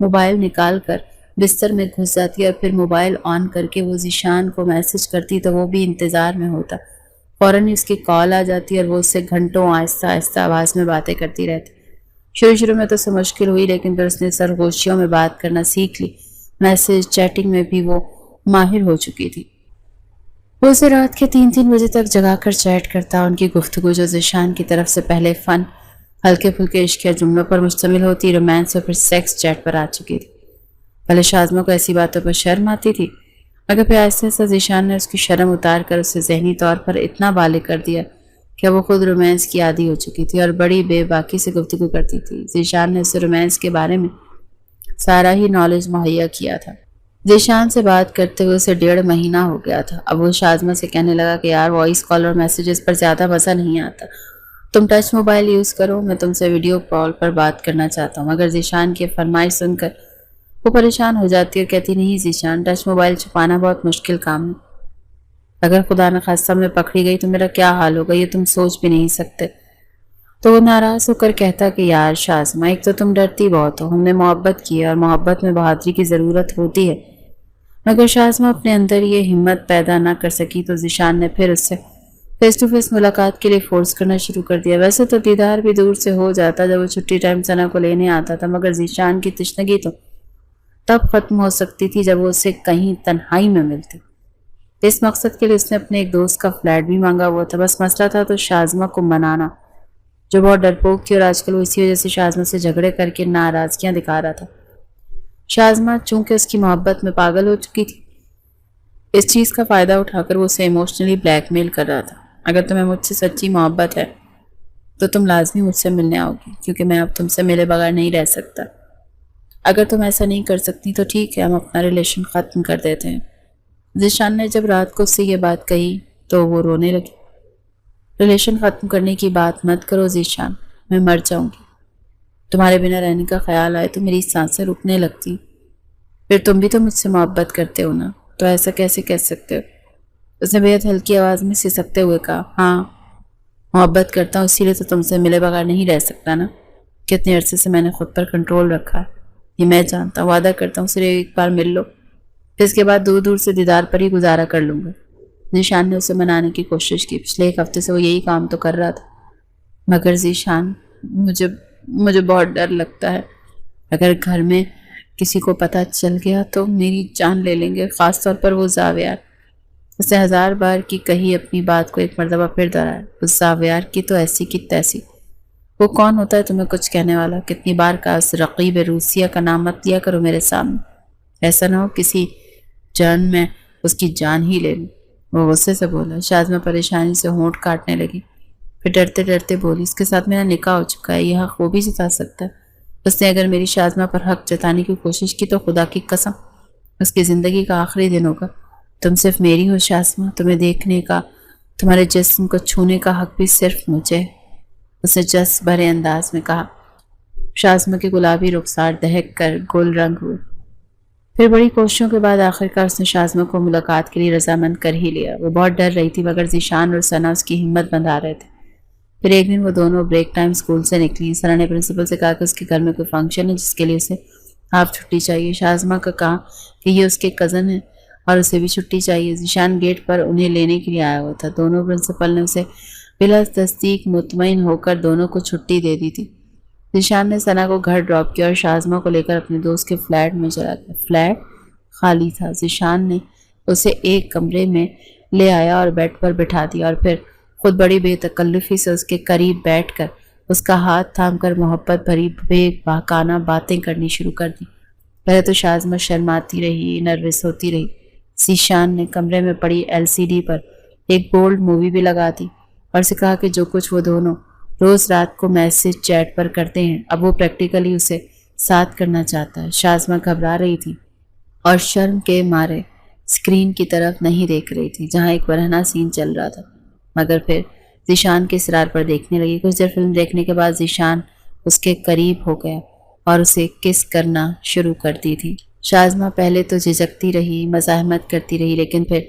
موبائل نکال کر بستر میں گھس جاتی اور پھر موبائل آن کر کے وہ ذیشان کو میسج کرتی تو وہ بھی انتظار میں ہوتا۔ فوراً اس کی کال آ جاتی اور وہ اس سے گھنٹوں آہستہ آہستہ آواز میں باتیں کرتی رہتی۔ شروع میں تو اسے مشکل ہوئی لیکن پھر اس نے سرگوشیوں میں بات کرنا سیکھ لی۔ میسج چیٹنگ میں بھی وہ ماہر ہو چکی تھی۔ وہ اسے رات کے 3 بجے تک جگا کر چیٹ کرتا۔ ان کی گفتگو جو ذیشان کی طرف سے پہلے فن ہلکے پھلکے عشق یا جملوں پر مشتمل ہوتی رومانس اور پھر سیکس چیٹ پر آ چکی تھی۔ پہلے شازمہ کو ایسی باتوں پر شرم آتی تھی مگر پھر آہستہ آہستہ ذیشان نے اس کی شرم اتار کر اسے ذہنی طور پر اتنا بالغ کر دیا کہ وہ خود رومانس کی عادی ہو چکی تھی اور بڑی بے باکی سے گفتگو کرتی تھی۔ ذیشان نے اسے رومانس کے بارے میں سارا ہی نالج مہیا کیا تھا۔ ذیشان سے بات کرتے ہوئے اسے 1.5 مہینہ ہو گیا تھا۔ اب وہ شازمہ سے کہنے لگا کہ یار وائس کال اور میسیجز پر زیادہ مزہ نہیں آتا، تم ٹچ موبائل یوز کرو، میں تم سے ویڈیو کال پر بات کرنا چاہتا ہوں۔ مگر ذیشان کی فرمائش سن کر وہ پریشان ہو جاتی اور کہتی نہیں ذیشان، ٹچ موبائل چھپانا بہت مشکل کام ہے، اگر خدا نخواستہ میں پکڑی گئی تو میرا کیا حال ہوگا یہ تم سوچ بھی نہیں سکتے۔ تو وہ ناراض ہو کر کہتا کہ یار شازمہ، ایک تو تم ڈرتی بہت ہو، ہم نے محبت کی ہے اور محبت میں بہادری کی ضرورت ہوتی ہے۔ مگر شازمہ اپنے اندر یہ ہمت پیدا نہ کر سکی تو ذیشان نے پھر اس سے فیس ٹو فیس ملاقات کے لیے فورس کرنا شروع کر دیا۔ ویسے تو دیدار بھی دور سے ہو جاتا جب وہ چھٹی ٹائم ثنا کو لینے آتا تھا، مگر ذیشان کی تشنگی تو تب ختم ہو سکتی تھی جب وہ اسے کہیں تنہائی میں ملتی۔ اس مقصد کے لیے اس نے اپنے ایک دوست کا فلیٹ بھی مانگا ہوا تھا، بس مسئلہ تھا تو شازمہ کو منانا۔ جو بہت ڈرپوک تھی اور آج کل وہ اسی وجہ سے شازمہ سے جھگڑے کر کے ناراضگیاں دکھا رہا تھا۔ شازمہ چونکہ اس کی محبت میں پاگل ہو چکی تھی، اس چیز کا فائدہ اٹھا کر وہ اسے ایموشنلی بلیک میل کر رہا تھا۔ اگر تمہیں مجھ سے سچی محبت ہے تو تم لازمی مجھ سے ملنے آؤ گی، کیونکہ میں اب تم سے ملے بغیر نہیں رہ سکتا۔ اگر تم ایسا نہیں کر سکتی تو ٹھیک ہے، ہم اپنا ریلیشن ختم کر دیتے ہیں۔ ذیشان نے جب رات کو اس سے یہ بات کہی تو وہ رونے لگی۔ ریلیشن ختم کرنے کی بات مت کرو ذیشان، میں مر جاؤں گی۔ تمہارے بنا رہنے کا خیال آئے تو میری سانسیں رکنے لگتی۔ پھر تم بھی تو مجھ سے محبت کرتے ہو نا، تو ایسا کیسے کہہ سکتے ہو؟ اس نے بےحد ہلکی آواز میں سسکتے ہوئے کہا، ہاں محبت کرتا ہوں، اسی لیے تو تم سے ملے بغیر نہیں رہ سکتا نا۔ کتنے عرصے سے میں نے خود پر کنٹرول رکھا ہے، یہ میں جانتا ہوں۔ وعدہ کرتا ہوں صرف ایک بار مل لو، پھر اس کے بعد دور دور سے دیدار پر ہی گزارا کر لوں گا۔ ذیشان نے اسے منانے کی کوشش کی۔ پچھلے ایک ہفتے سے وہ یہی کام تو کر رہا تھا۔ مگر ذیشان، مجھے بہت ڈر لگتا ہے۔ اگر گھر میں کسی کو پتہ چل گیا تو میری جان لے لیں گے، خاص طور پر وہ زاویار۔ اس نے 1000 بار کی کہی اپنی بات کو ایک مرتبہ پھر دہرایا۔ اس زاویار کی تو ایسی کی تیسی۔ وہ کون ہوتا ہے تمہیں کچھ کہنے والا؟ کتنی بار کا اس رقیب روسیہ کا نام مت لیا کرو میرے سامنے، ایسا نہ ہو کسی جرن میں اس کی جان ہی لے لوں۔ وہ غصے سے بولا۔ شازمہ پریشانی سے ہونٹ کاٹنے لگی، پھر ڈرتے ڈرتے بولی، اس کے ساتھ میرا نکاح ہو چکا ہے، یہ حق وہ بھی جتا سکتا ہے۔ اس نے اگر میری شازمہ پر حق جتانے کی کوشش کی تو خدا کی قسم اس کی زندگی کا آخری دن ہوگا۔ تم صرف میری ہو شازمہ، تمہیں دیکھنے کا، تمہارے جسم کو چھونے کا حق بھی صرف مجھے، اس نے جذب بھرے انداز میں کہا۔ شازمہ کے گلابی رخسار دہک کر گل رنگ ہوئے۔ پھر بڑی کوششوں کے بعد آخرکار اس نے شازمہ کو ملاقات کے لیے رضامند کر ہی لیا۔ وہ بہت ڈر رہی تھی مگر ذیشان اور ثنا اس کی ہمت بندھا رہے تھے۔ پھر ایک دن وہ دونوں بریک ٹائم اسکول سے نکلی۔ ثنا نے پرنسپل سے کہا کہ اس کے گھر میں کوئی فنکشن ہے جس کے لیے اسے ہاف چھٹی چاہیے۔ شازمہ کا کہا کہ یہ اس کے کزن ہے اور اسے بھی چھٹی چاہیے۔ ذیشان گیٹ پر انہیں لینے کے لیے آیا ہوا تھا۔ دونوں پرنسپل نے اسے بلا تصدیق مطمئن ہو کر دونوں کو چھٹی دے دی تھی۔ ذیشان نے ثنا کو گھر ڈراپ کیا اور شازمہ کو لے کر اپنے دوست کے فلیٹ میں چلا گیا۔ فلیٹ خالی تھا۔ ذیشان نے اسے ایک کمرے میں لے آیا اور بیڈ پر بٹھا دیا اور پھر خود بڑی بے تکلفی سے اس کے قریب بیٹھ کر اس کا ہاتھ تھام کر محبت بھری بے باکانہ باتیں کرنی شروع کر دی۔ پہلے تو شازمہ شرماتی رہی، نروس ہوتی رہی۔ ذیشان نے کمرے میں پڑی LCD پر ایک بولڈ مووی بھی لگا دی اور اسے کہا کہ جو کچھ وہ دونوں روز رات کو میسج چیٹ پر کرتے ہیں اب وہ پریکٹیکلی اسے ساتھ کرنا چاہتا ہے۔ شازمہ گھبرا رہی تھی اور شرم کے مارے اسکرین کی طرف نہیں دیکھ رہی تھی جہاں ایک برہنہ سین چل رہا تھا، مگر پھر ذیشان کے اصرار پر دیکھنے لگی۔ کچھ دیر فلم دیکھنے کے بعد ذیشان اس کے قریب ہو گیا اور اسے کس کرنا شروع کر دی تھی۔ شازمہ پہلے تو جھجکتی رہی، مزاحمت کرتی رہی، لیکن پھر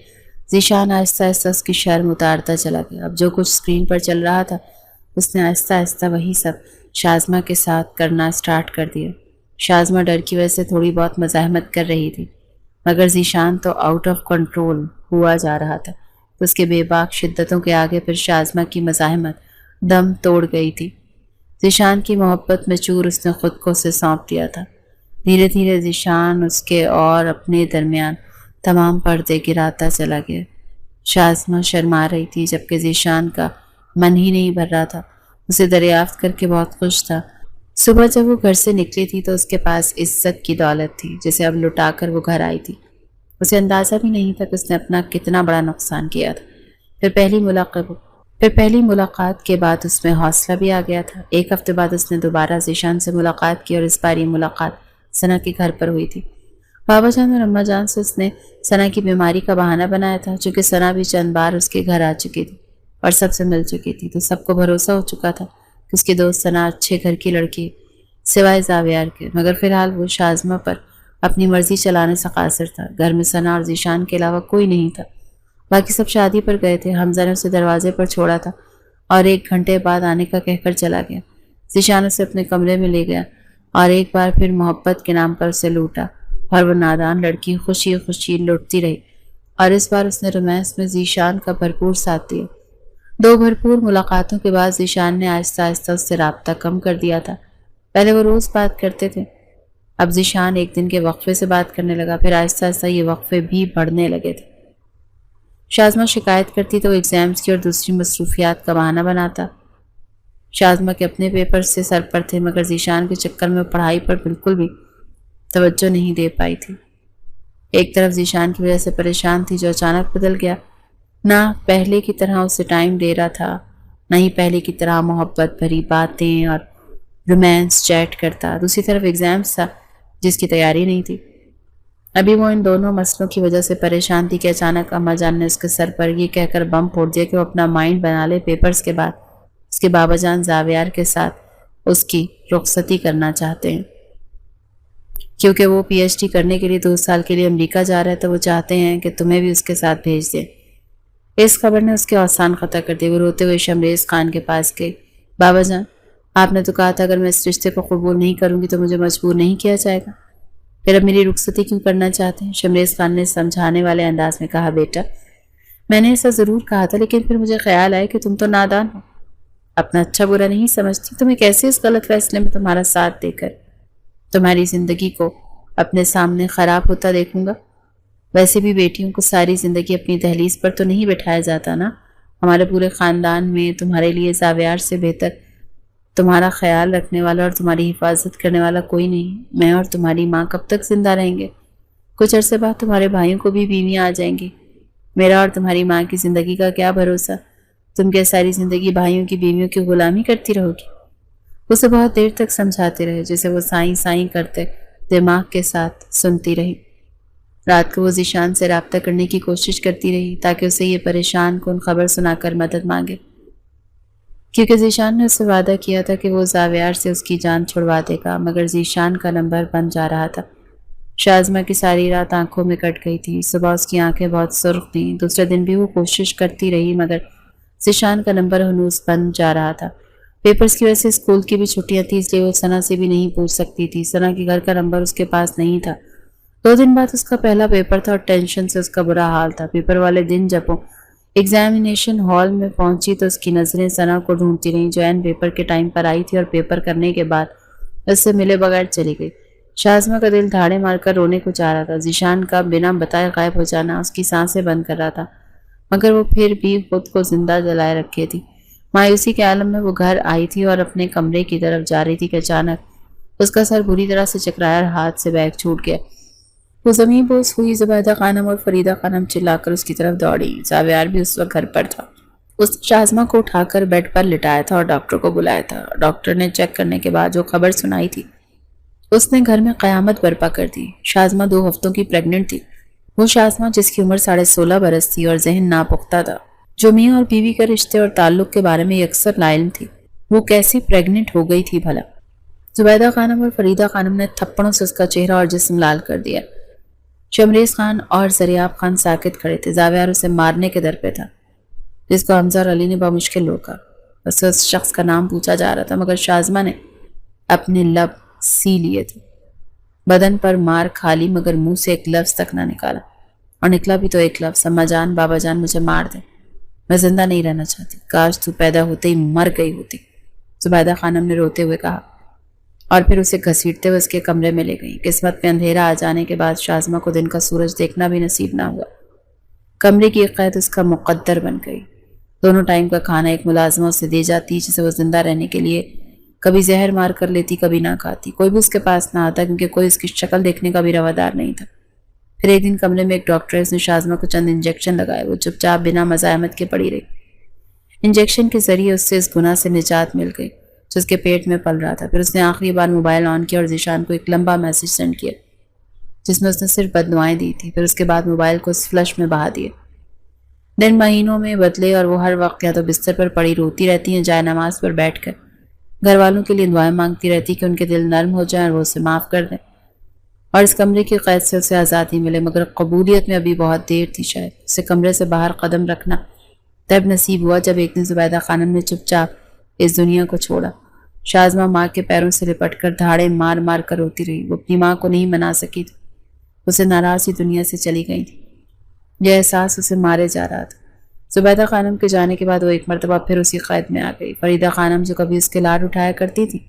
ذیشان آہستہ آہستہ اس کی شرم اتارتا چلا گیا۔ اب جو کچھ اسکرین پر چل رہا تھا اس نے آہستہ آہستہ وہی سب شازمہ کے ساتھ کرنا سٹارٹ کر دیا۔ شازمہ ڈر کی وجہ سے تھوڑی بہت مزاحمت کر رہی تھی، مگر ذیشان تو آؤٹ آف کنٹرول ہوا جا رہا تھا۔ اس کے بے باک شدتوں کے آگے پھر شازمہ کی مزاحمت دم توڑ گئی تھی۔ ذیشان کی محبت میں چور اس نے خود کو اسے سونپ دیا تھا۔ دھیرے دھیرے ذیشان اس کے اور اپنے درمیان تمام پردے گراتا چلا گیا۔ شازمہ شرما رہی تھی جبکہ ذیشان کا من ہی نہیں بھر رہا تھا۔ اسے دریافت کر کے بہت خوش تھا۔ صبح جب وہ گھر سے نکلی تھی تو اس کے پاس عزت کی دولت تھی جسے اب لٹا کر وہ گھر آئی تھی۔ اسے اندازہ بھی نہیں تھا کہ اس نے اپنا کتنا بڑا نقصان کیا تھا۔ پھر پہلی ملاقات کے بعد اس میں حوصلہ بھی آ گیا تھا۔ ایک ہفتے بعد اس نے دوبارہ ذیشان سے ملاقات کی اور اس بار یہ ملاقات ثنا کے گھر پر ہوئی تھی۔ بابا جان اور اماں جان سے اس نے ثنا کی بیماری کا بہانہ بنایا تھا، چونکہ ثنا بھی چند بار اس کے گھر آ چکی تھی اور سب سے مل چکی تھی، تو سب کو بھروسہ ہو چکا تھا کہ اس کے دوست ثنا اچھے گھر کی لڑکی سوائے زاویار کے۔ مگر فی الحال وہ شازمہ پر اپنی مرضی چلانے سے قاصر تھا۔ گھر میں ثنا اور ذیشان کے علاوہ کوئی نہیں تھا، باقی سب شادی پر گئے تھے۔ حمزہ نے اسے دروازے پر چھوڑا تھا اور 1 گھنٹے بعد آنے کا کہہ کر چلا گیا۔ ذیشان اسے اپنے کمرے میں لے گیا اور ایک بار پھر محبت کے نام پر اسے لوٹا اور وہ نادان لڑکی خوشی خوشی لٹتی رہی، اور اس بار اس نے رومانس میں ذیشان کا بھرپور ساتھ دیا۔ 2 بھرپور ملاقاتوں کے بعد ذیشان نے آہستہ آہستہ اس سے رابطہ کم کر دیا تھا۔ پہلے وہ روز بات کرتے تھے، اب ذیشان ایک دن کے وقفے سے بات کرنے لگا، پھر آہستہ آہستہ یہ وقفے بھی بڑھنے لگے تھے۔ شازمہ شکایت کرتی تو وہ ایگزامز کی اور دوسری مصروفیات کا بہانہ بناتا۔ شازمہ کے اپنے پیپر سے سر پر تھے مگر ذیشان کے چکر میں پڑھائی پر بالکل بھی توجہ نہیں دے پائی تھی۔ ایک طرف ذیشان کی وجہ سے پریشان تھی جو اچانک بدل گیا، نہ پہلے کی طرح اسے ٹائم دے رہا تھا، نہ ہی پہلے کی طرح محبت بھری باتیں اور رومانس چیٹ کرتا۔ دوسری طرف ایگزامز تھا جس کی تیاری نہیں تھی۔ ابھی وہ ان دونوں مسئلوں کی وجہ سے پریشان تھی کہ اچانک اماں جان نے اس کے سر پر یہ کہہ کر بم پھوڑ دیا کہ وہ اپنا مائنڈ بنا لے، پیپرز کے بعد اس کے بابا جان زاویار کے ساتھ اس کی رخصتی کرنا چاہتے ہیں، کیونکہ وہ پی ایچ ڈی کرنے کے لیے 2 سال کے لیے امریکہ جا رہا ہے تو وہ چاہتے ہیں کہ تمہیں بھی اس کے ساتھ بھیج دیں۔ اس خبر نے اس کے اوسان قطع کر دی۔ وہ روتے ہوئے شمریز خان کے پاس گئی۔ بابا جان، آپ نے تو کہا تھا اگر میں اس رشتے کو قبول نہیں کروں گی تو مجھے مجبور نہیں کیا جائے گا، پھر اب میری رخصتی کیوں کرنا چاہتے ہیں؟ شمریز خان نے سمجھانے والے انداز میں کہا، بیٹا میں نے ایسا ضرور کہا تھا لیکن پھر مجھے خیال آیا کہ تم تو نادان ہو، اپنا اچھا برا نہیں سمجھتی، تمہیں کیسے اس غلط فیصلے میں تمہارا ساتھ دے کر تمہاری زندگی کو اپنے سامنے خراب ہوتا دیکھوں گا۔ ویسے بھی بیٹیوں کو ساری زندگی اپنی دہلیز پر تو نہیں بٹھایا جاتا نا، ہمارے پورے خاندان میں تمہارے لیے زاویار سے بہتر تمہارا خیال رکھنے والا اور تمہاری حفاظت کرنے والا کوئی نہیں۔ میں اور تمہاری ماں کب تک زندہ رہیں گے؟ کچھ عرصے بعد تمہارے بھائیوں کو بھی بیویاں آ جائیں گی، میرا اور تمہاری ماں کی زندگی کا کیا بھروسہ؟ تم کیا ساری زندگی بھائیوں کی بیویوں کی غلامی کرتی رہو گی؟ اسے بہت دیر تک سمجھاتے رہے جسے وہ سائیں سائیں کرتے دماغ کے ساتھ سنتی رہی۔ رات کو وہ ذیشان سے رابطہ کرنے کی کوشش کرتی رہی تاکہ اسے یہ پریشان کن خبر سنا کر مدد مانگے، کیونکہ ذیشان نے اس سے وعدہ کیا تھا کہ وہ زاویار سے اس کی جان چھڑوا دے گا، مگر ذیشان کا نمبر بن جا رہا تھا۔ شازمہ کی ساری رات آنکھوں میں کٹ گئی تھی، صبح اس کی آنکھیں بہت سرخ تھیں۔ دوسرے دن بھی وہ کوشش کرتی رہی مگر ذیشان کا نمبر ہنوز بن جا رہا تھا۔ پیپرز کی وجہ سے اسکول کی بھی چھٹیاں تھیں، اس لیے وہ ثنا سے بھی نہیں پوچھ سکتی تھی۔ ثنا کے گھر کا نمبر اس کے پاس نہیں تھا۔ 2 دن بعد اس کا پہلا پیپر تھا اور ٹینشن سے اس کا برا حال تھا۔ پیپر والے دن جب وہ ایگزامینیشن ہال میں پہنچی تو اس کی نظریں ثنا کو ڈھونڈتی رہیں جو عین پیپر کے ٹائم پر آئی تھی اور پیپر کرنے کے بعد اس سے ملے بغیر چلی گئی۔ شازمہ کا دل دھاڑے مار کر رونے کو چاہ رہا تھا۔ ذیشان کا بنا بتائے غائب ہو جانا اس کی سانسیں بند کر رہا تھا، مگر وہ پھر بھی خود کو زندہ جلائے رکھے تھی۔ مایوسی کے عالم میں وہ گھر آئی تھی اور اپنے کمرے کی طرف جا رہی تھی کہ اچانک اس کا سر بری طرح سے چکرایا اور ہاتھ سے بیگ چھوٹ گیا۔ وہ زمین بوس ہوئی۔ زبیدہ خانم اور فریدہ خانم چلا کر اس کی طرف دوڑی۔ زاویار بھی اس وقت گھر پر تھا۔ اس نے شازمہ کو اٹھا کر بیڈ پر لٹایا تھا اور ڈاکٹر کو بلایا تھا۔ ڈاکٹر نے چیک کرنے کے بعد جو خبر سنائی تھی اس نے گھر میں قیامت برپا کر دی۔ شازمہ 2 ہفتوں کی پریگننٹ تھی۔ وہ شازمہ جس کی عمر 16.5 برس تھی اور ذہن ناپختہ تھا، جو میاں اور بیوی کے رشتے اور تعلق کے بارے میں یکسر لا علم تھی، وہ کیسی پریگننٹ ہو گئی تھی بھلا؟ زبیدہ خانم اور فریدہ خانم نے تھپڑوں سے اس کا چہرہ اور جسم لال کر دیا۔ شمریز خان اور زریاب خان ساکت کھڑے تھے۔ زاویار اسے مارنے کے در پہ تھا، جس کو حمزہ اور علی نے بمشکل روکا۔ اسے اس شخص کا نام پوچھا جا رہا تھا مگر شازمہ نے اپنے لب سی لیے تھے۔ بدن پر مار کھا لی مگر منہ سے ایک لفظ تک نہ نکالا، اور نکلا بھی تو ایک لفظ، اماں جان بابا جان مجھے مار دیں، میں زندہ نہیں رہنا چاہتی، کاش تو پیدا ہوتے ہی مر گئی ہوتی، زبیدہ خانم نے روتے ہوئے کہا، اور پھر اسے گھسیٹتے ہوئے اس کے کمرے میں لے گئی۔ قسمت میں اندھیرا آ جانے کے بعد شازمہ کو دن کا سورج دیکھنا بھی نصیب نہ ہوا۔ کمرے کی ایک قید اس کا مقدر بن گئی۔ دونوں ٹائم کا کھانا ایک ملازمہ اسے دے جاتی جسے وہ زندہ رہنے کے لیے کبھی زہر مار کر لیتی کبھی نہ کھاتی۔ کوئی بھی اس کے پاس نہ آتا کیونکہ کوئی اس کی شکل دیکھنے کا بھی روادار نہیں تھا۔ پھر ایک دن کمرے میں ایک ڈاکٹر ہے، اس نے شازمہ کو چند انجیکشن لگائے۔ وہ چپ چاپ بنا مزاحمت کے پڑی رہی۔ انجیکشن کے ذریعے اس سے اس گناہ سے نجات مل گئی جو اس کے پیٹ میں پل رہا تھا۔ پھر اس نے آخری بار موبائل آن کیا اور ذیشان کو ایک لمبا میسج سینڈ کیا جس میں اس نے صرف بددعائیں دی تھی۔ پھر اس کے بعد موبائل کو اس فلش میں بہا دیا۔ دن مہینوں میں بدلے اور وہ ہر وقت یا تو بستر پر پڑی روتی رہتی ہیں جائے نماز پر بیٹھ کر گھر والوں کے لیے دعائیں مانگتی رہتی کہ ان کے دل نرم ہو جائیں اور وہ اسے معاف کر دیں اور اس کمرے کی قید سے اسے آزادی ملے، مگر قبولیت میں ابھی بہت دیر تھی۔ شاید اسے کمرے سے باہر قدم رکھنا تب نصیب ہوا جب ایک دن زبیدہ خانم نے چپ چاپ اس دنیا کو چھوڑا۔ شازمہ ماں کے پیروں سے لپٹ کر دھاڑے مار مار کر روتی رہی۔ وہ اپنی ماں کو نہیں منا سکی تھی، اسے ناراض ہی دنیا سے چلی گئی تھی۔ یہ احساس اسے مارے جا رہا تھا۔ زبیدہ خانم کے جانے کے بعد وہ ایک مرتبہ پھر اسی قید میں آ گئی۔ فریدہ خانم جو کبھی اس کے لاڈ اٹھایا کرتی تھی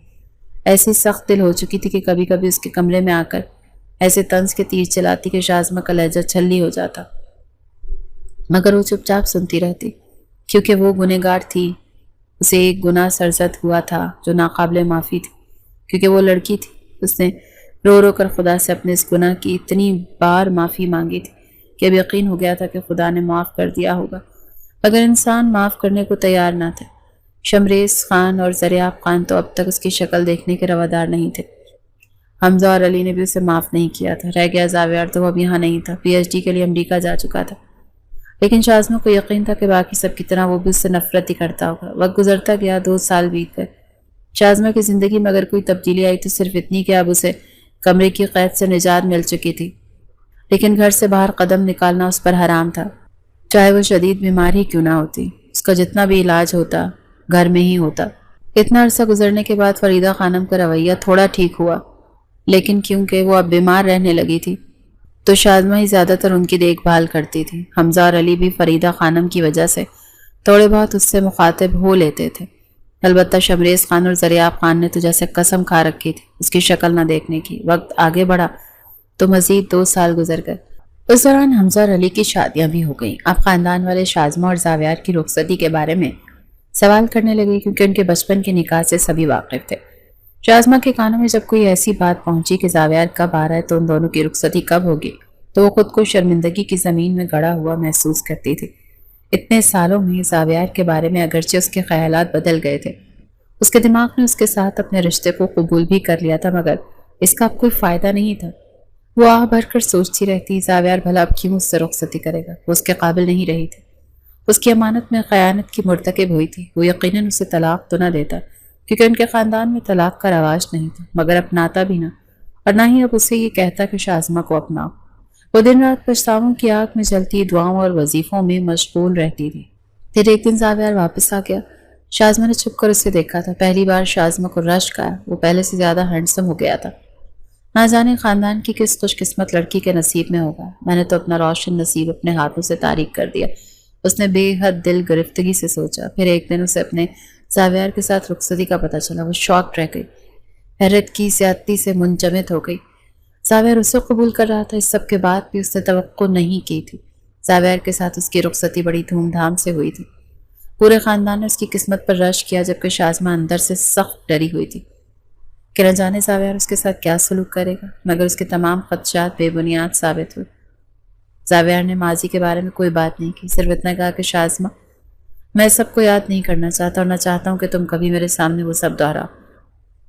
ایسی سخت دل ہو چکی تھی کہ کبھی کبھی اس کے کمرے میں آ کر ایسے طنز کے تیر چلاتی کہ شازمہ کا لہجہ چھلی ہو جاتا، مگر وہ چپ چاپ سنتی رہتی کیونکہ وہ گنہگار تھی اسے ایک گناہ سرزد ہوا تھا جو ناقابل معافی تھی، کیونکہ وہ لڑکی تھی۔ اس نے رو رو کر خدا سے اپنے اس گناہ کی اتنی بار معافی مانگی تھی کہ اب یقین ہو گیا تھا کہ خدا نے معاف کر دیا ہوگا، اگر انسان معاف کرنے کو تیار نہ تھے۔ شمریز خان اور زریاب خان تو اب تک اس کی شکل دیکھنے کے روادار نہیں تھے۔ حمزہ اور علی نے بھی اسے معاف نہیں کیا تھا۔ رہ گیا زاویار، تو وہ اب یہاں نہیں تھا، پی ایچ ڈی کے لیے امریکہ جا چکا تھا۔ لیکن شازمہ کو یقین تھا کہ باقی سب کی طرح وہ بھی اس سے نفرت ہی کرتا ہوگا۔ وقت گزرتا گیا، 2 سال بیت گئے۔ شازمہ کی زندگی میں اگر کوئی تبدیلی آئی تو صرف اتنی کہ اب اسے کمرے کی قید سے نجات مل چکی تھی، لیکن گھر سے باہر قدم نکالنا اس پر حرام تھا، چاہے وہ شدید بیمار ہی کیوں نہ ہوتی۔ اس کا جتنا بھی علاج ہوتا گھر میں ہی ہوتا۔ اتنا عرصہ گزرنے کے بعد فریدہ خانم کا رویہ تھوڑا ٹھیک ہوا، لیکن کیونکہ وہ اب بیمار رہنے لگی تھی تو شازمہ ہی زیادہ تر ان کی دیکھ بھال کرتی تھی۔ حمزہ اور علی بھی فریدہ خانم کی وجہ سے تھوڑے بہت اس سے مخاطب ہو لیتے تھے، البتہ شمریز خان اور زریاب خان نے تو جیسے قسم کھا رکھی تھی اس کی شکل نہ دیکھنے کی۔ وقت آگے بڑھا تو مزید 2 سال گزر گئے۔ اس دوران حمزہ اور علی کی شادیاں بھی ہو گئیں۔ اب خاندان والے شازمہ اور زاویار کی رخصتی کے بارے میں سوال کرنے لگے، کیونکہ ان کے بچپن کے نکاح سے سبھی واقف تھے۔ شازمہ کے کانوں میں جب کوئی ایسی بات پہنچی کہ زاویار کب آ رہا ہے تو ان دونوں کی رخصتی کب ہوگی، تو وہ خود کو شرمندگی کی زمین میں گڑا ہوا محسوس کرتی تھی۔ اتنے سالوں میں زاویار کے بارے میں اگرچہ اس کے خیالات بدل گئے تھے، اس کے دماغ نے اس کے ساتھ اپنے رشتے کو قبول بھی کر لیا تھا، مگر اس کا اب کوئی فائدہ نہیں تھا۔ وہ آہ بھر کر سوچتی رہتی، زاویار بھلا اب کیوں اس سے رخصتی کرے گا؟ وہ اس کے قابل نہیں رہی تھی، اس کی امانت میں خیانت کی مرتکب ہوئی تھی۔ وہ یقیناً اسے طلاق تو نہ دیتا، کیونکہ ان کے خاندان میں طلاق کا رواج نہیں تھا، مگر اپناتا بھی نہ، اور نہ ہی اب اسے یہ کہتا کہ شازمہ کو اپناؤ۔ وہ دن رات پچھتاووں کی آگ میں جلتی، دعاؤں اور وظیفوں میں مشغول رہتی تھی۔ پھر ایک دن زاویار واپس آ گیا۔ شازمہ نے چھپ کر اسے دیکھا تھا۔ پہلی بار شازمہ کو رشک آیا، وہ پہلے سے زیادہ ہینڈسم ہو گیا تھا۔ نہ جانے خاندان کی کس خوش قسمت لڑکی کے نصیب میں ہوگا، میں نے تو اپنا روشن نصیب اپنے ہاتھوں سے تاریک کر دیا، اس نے بے حد دل گرفتگی سے سوچا۔ پھر ایک دن اسے اپنے زاویار کے ساتھ رخصتی کا پتہ چلا۔ وہ شاکڈ رہ گئی، حیرت کی زیادتی سے منجمد ہو گئی۔ زاویار اسے قبول کر رہا تھا، اس سب کے بعد بھی اس نے توقع نہیں کی تھی۔ زاویار کے ساتھ اس کی رخصتی بڑی دھوم دھام سے ہوئی تھی۔ پورے خاندان نے اس کی قسمت پر رش کیا، جبکہ شازمہ اندر سے سخت ڈری ہوئی تھی کہ نہ جانے زاویار اس کے ساتھ کیا سلوک کرے گا، مگر اس کے تمام خدشات بے بنیاد ثابت ہوئے۔ زاویار نے ماضی کے بارے میں کوئی بات نہیں کی، صرف اتنا کہا کہ شازمہ، میں سب کو یاد نہیں کرنا چاہتا اور نہ چاہتا ہوں کہ تم کبھی میرے سامنے وہ سب دہراؤ۔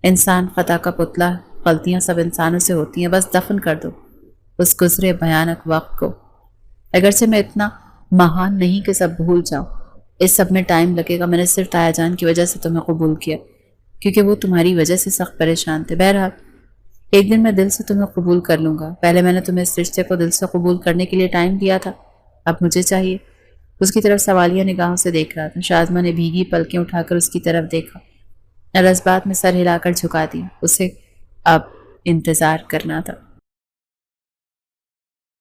انسان خطا کا پتلا، غلطیاں سب انسانوں سے ہوتی ہیں، بس دفن کر دو اس گزرے بھیانک وقت کو۔ اگرچہ میں اتنا مہان نہیں کہ سب بھول جاؤں، اس سب میں ٹائم لگے گا۔ میں نے صرف تایا جان کی وجہ سے تمہیں قبول کیا، کیونکہ وہ تمہاری وجہ سے سخت پریشان تھے۔ بہرحال ایک دن میں دل سے تمہیں قبول کر لوں گا۔ پہلے میں نے تمہیں اس رشتے کو دل سے قبول کرنے کے لیے ٹائم دیا تھا، اب مجھے چاہیے۔ اس کی طرف سوالیہ نگاہوں سے دیکھ رہا تھا۔ شازمہ نے بھیگی پلکیں اٹھا کر اس کی طرف دیکھا، الزبات میں سر ہلا کر جھکا دیا۔ اسے اب انتظار کرنا تھا۔